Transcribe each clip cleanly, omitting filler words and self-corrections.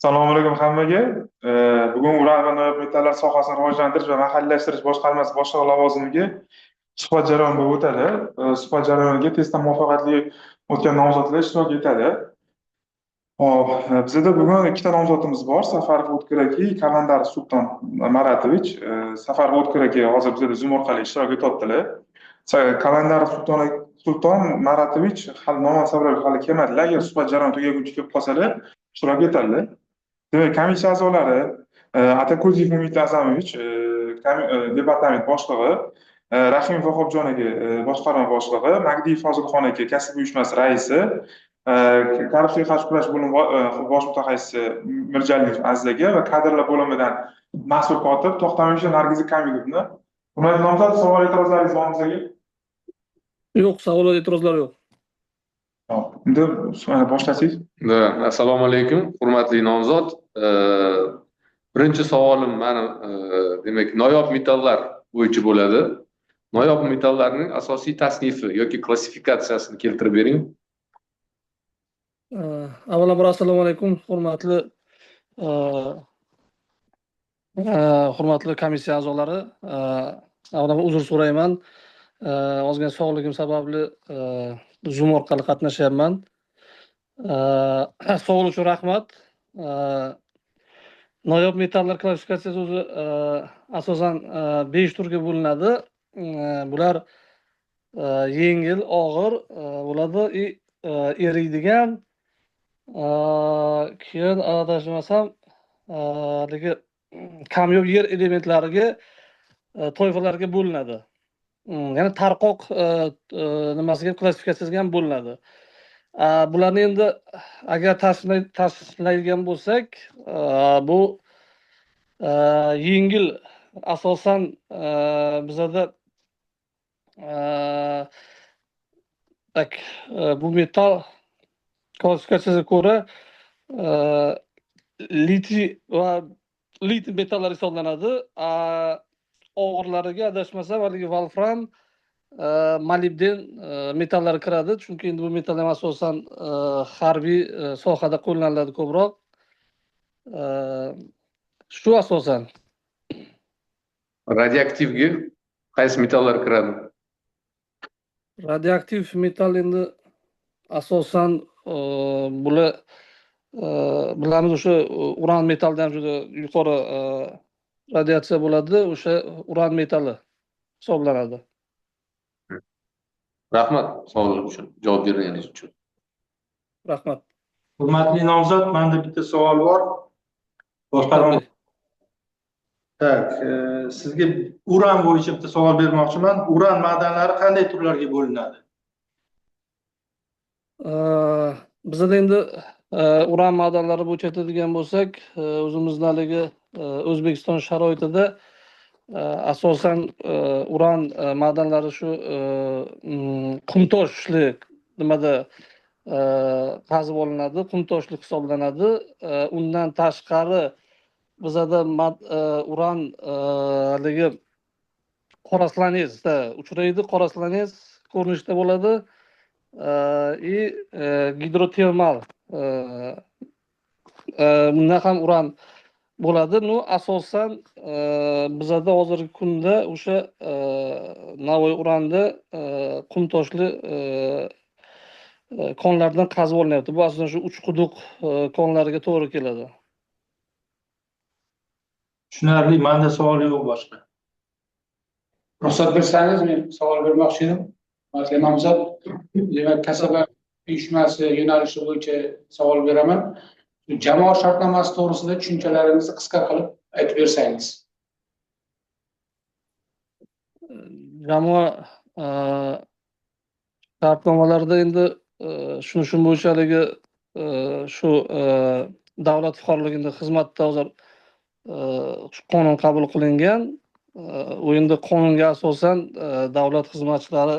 Assalomu alaykum hammaga. Bugun uran va noyob metallar sohasini rivojlantirish va mahalliylashtirish boshqarmasi boshlig'i lavozimiga suhbat jarayoni bo'lib o'tadi. Suhbat jarayoniga testdan muvaffaqiyatli o'tgan nomzodlar ishtirok etadi. Hop, bizda bugun ikkita nomzodimiz bor. Safarov O'tkir aka, Kalandar Sulton Maratovich. Safarov O'tkir aka hozir bizda Zoom orqali ishtirok etyaptilar. Kalandar Sulton Maratovich hali noma'lum sabablar hali kelmadilar. Agar suhbat jarayoni tugaguncha kelib qolsalar, ishtirok etadilar. Demak, komissiya a'zolari Atako'ziyev Umid Azamovich, departament boshlig'i, Rahimov Vahobjon aka, boshqarma boshlig'i, Magdiyev Fozilxon aka, kasb uyushmasi raisi, korrupsiyaga qarshi kurash bo'limi bosh mutaxassisi Mirjaliev Aziz aka va kadrlar bo'limidan mas'ul kotib To'xtamovich Nargiza Kamilovna. Hurmatli nomzod, savol e'tirozlaringiz bormi sizga? Yo'q, savol e'tirozlar yo'q. Hop, endi boshlasangiz. Assalomu alaykum, hurmatli nomzod. Birinchi savolim mani demak noyob metallar bo'yicha bo'ladi. Noyob metallarning asosiy tasnifi yoki klassifikatsiyasini keltirib bering. Avvalambor assalomu alaykum, hurmatli komissiya a'zolari. Avvalambor uzr so'rayman. Ozgina sog'ligim sababli Zoom orqali qatnashyapman. Savol uchun rahmat. Noyob metallar klassifikatsiyasi o'zi asosan 5 turga bo'linadi. Bular yengil, og'ir bo'ladi, eriydigan, keyin adashmasam kamyob yer elementlariga toifalarga bo'linadi. Ya'ni tarqoq nimasiga klassifikatsiyasiga ham bo'linadi. Bularni endi agar tasniflaydigan bo'lsak, bu yengil asosan bizada bu metal klassifikatsiyasiga ko'ra litiy va litiy metallar hisoblanadi. Og'irlariga adashmasam haligi volfram, molibden metallari kiradi, chunki endi bu metal ham asosan harbiy sohada qo'llaniladi ko'proq. Shu asosan. Radioaktivga qaysi metallar kiradi? Radioaktiv metal endi asosan bular bilamiz, o'sha uran metaldan juda yuqori radiatsiya bo'ladi, o'sha uran metali hisoblanadi. Rahmat savol uchun, javob berganingiz uchun. Rahmat. Hurmatli nomzod, menda bitta savol bor. Boshqarma. Tak, sizga uran bo'yicha bitta savol bermoqchiman. Uran madanlari qanday turlarga bo'linadi? Bizda endi uran madanlari bo'yicha aytadigan bo'lsak, o'zimizning haligi O'zbekiston sharoitida asosan uran madanlari shu qumtoshlik nimada qazib olinadi, qumtoshlik hisoblanadi. Undan tashqari bizada uran haligi qoraslanezda uchraydi, qoraslanez ko'rinishda bo'ladi. Gidrotermal bundan ham uran bo'ladi. Asosan bizada hozirgi kunda o'sha Navoiy uranda qumtoshli konlardan qazib olinyapti. Bu asosan shu uchquduq konlariga to'g'ri keladi. Tushunarli, menda savol yo'q boshqa. Ruxsat bersangiz, men savol bermoqchi edim. Hurmatli nomzod, demak, kasablar uyushmasi yo'nalishi bo'yicha savol beraman. Jamoat shartnomasi to'g'risida tushunchalaringizni qisqa qilib aytib bersangiz. Jamoat shartnomalarida endi shuni bo'yicha haligi shu davlat fuqaroligida xizmatda hozir qonun qabul qilingan. U endi qonunga asosan davlat xizmatchilari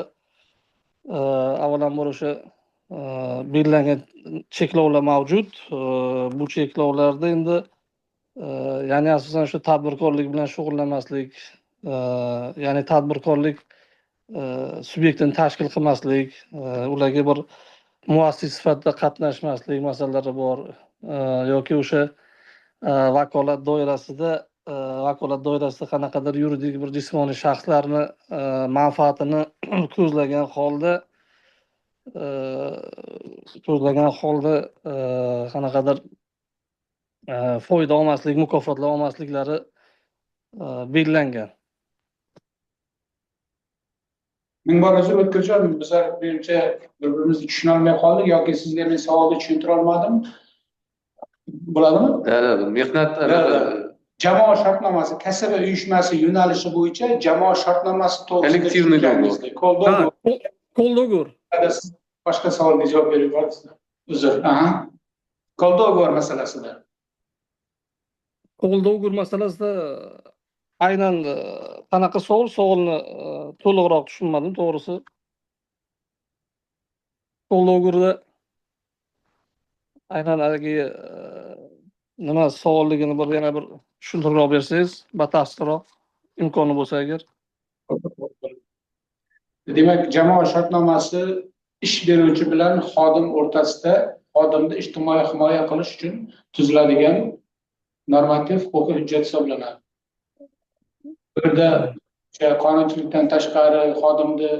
avvalambor o'sha belgilangan cheklovlar mavjud. Bu cheklovlarda endi ya'ni asosan shu tadbirkorlik bilan shug'ullanmaslik, ya'ni tadbirkorlik subyektini tashkil qilmaslik, ularga bir muassis sifatida qatnashmaslik masalalari bor, yoki o'sha vakolat doirasida qanaqadir yuridik bir jismoniy shaxslarni manfaatini ko'zlagan holda qanaqadir foyda olmaslik, mukofotlar olmasliklari belgilangan. Ming bor uzr o'tkazishim, bizlar menimcha bir-birimizni tushuna olmay qoldik yoki sizga men savolni tushuntira olmadim. Bo'ladimi? Mehnat Jamoa shartnomasi, kasaba uyushmasi yo'nalishi bo'yicha jamoa shartnomasi to'g'risida Kollektivniy dogovor. Koldogur. Siz boshqa savolga javob berib yuborsizlar. Uzr. Koldogovor masalasida. Koldogur masalasida aynan qanaqa savolni to'liqroq tushunmadim to'g'risi. Koldogurda aynan haligi nima savolligini yana bir tushuntirib bersangiz, batafsilroq imkoni bo'lsa agar. Demak, jamoa shartnomasi ish beruvchi bilan xodim o'rtasida xodimni ijtimoiy himoya qilish uchun tuziladigan normativ huquqiy hujjat hisoblanadi. Bu yerda qonunchilikdan tashqari xodimni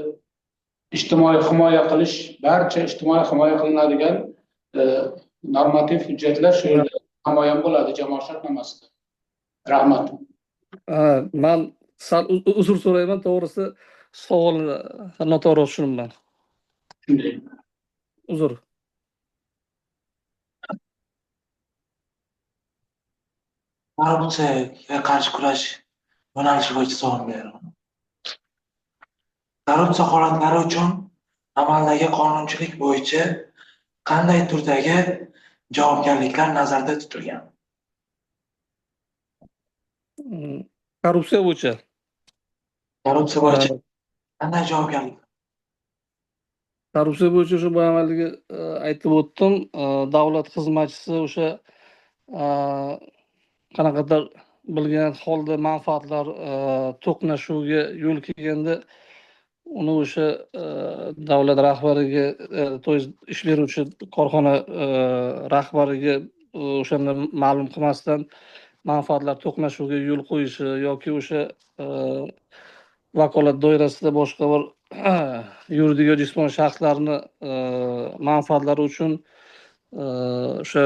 ijtimoiy himoya qilish, barcha ijtimoiy himoya qilinadigan normativ hujjatlar shu yerda namoyon bo'ladi jamoa shartnomasida. Rahmat. Men sal uzr so'rayman, to'g'risi savolni noto'g'ri tushunibman. Shunday. Uzr. Korrupsiyaga qarshi kurash yo'nalishi bo'yicha savol beraman. Korrupsiya holatlari uchun amaldagi qonunchilik bo'yicha qanday turdagi javobgarliklar nazarda tutilgan? Korrupsiya bo'yicha qanday javobgarlik? Korrupsiya bo'yicha shu avvalgi aytib o'tdim, davlat xizmatchisi o'sha qanaqadir bilgan holda manfaatlar to'qnashuviga yo'l kelganda uni o'sha davlat rahbariga, ish beruvchi korxona rahbariga o'shani ma'lum qilmasdan manfaatlar to'qnashuviga yo'l qo'yishi yoki o'sha vakolat doirasida boshqa bir yuridik va jismoniy shaxslarni manfaatlari uchun o'sha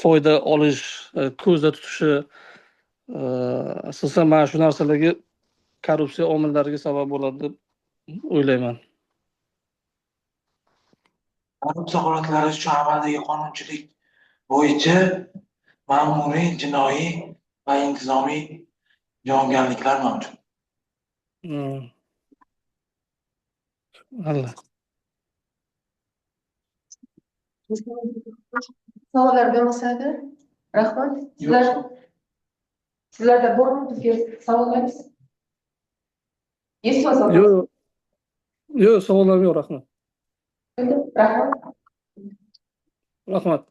foyda olish ko'zda tutishi asosan mana shu narsalarga korrupsiya omillariga sabab bo'ladi deb o'ylayman. Korrupsiya holatlari uchun amaldagi qonunchilik bo'yicha ma'muriy, jinoiy va intizomiy javobgarliklar mavjud. Savollar bo'lmasa-da, rahmat. Sizlarda bormi bizga savollaringiz? Yo'q, savollarim yo'q, rahmat. Rahmat. Rahmat.